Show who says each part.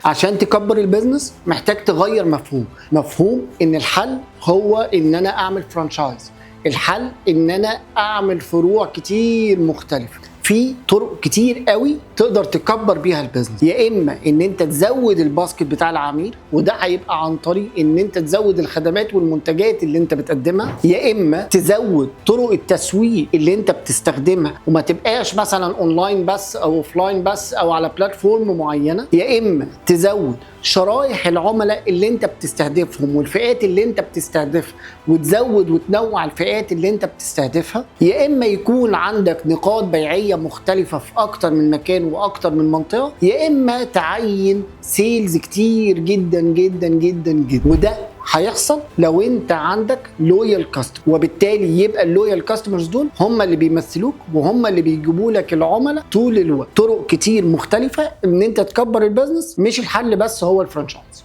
Speaker 1: عشان تكبر البيزنس محتاج تغير مفهوم ان الحل هو ان انا اعمل فرانشايز، الحل ان انا اعمل فروع كتير مختلفه. في طرق كتير قوي تقدر تكبر بيها البيزنس، يا اما ان انت تزود الباسكت بتاع العميل، وده هيبقى عن طريق ان انت تزود الخدمات والمنتجات اللي انت بتقدمها، يا اما تزود طرق التسويق اللي انت بتستخدمها وما تبقاش مثلا اونلاين بس او اوفلاين بس او على بلاتفورم معينه، يا اما تزود شرائح العملاء اللي انت بتستهدفهم والفئات اللي انت بتستهدفها وتزود وتنوع الفئات اللي انت بتستهدفها، يا اما يكون عندك نقاط بيعيه مختلفه في اكتر من مكان واكتر من منطقه، يا اما تعين سيلز كتير جدا جدا جدا جدا. وده هيحصل لو انت عندك لويال كاستمر، وبالتالي يبقى اللويال كاستمرز دول هم اللي بيمثلوك وهم اللي بيجيبوا لك العملاء طول الوقت. طرق كتير مختلفه ان انت تكبر البيزنس، مش الحل بس هو الفرانشايز.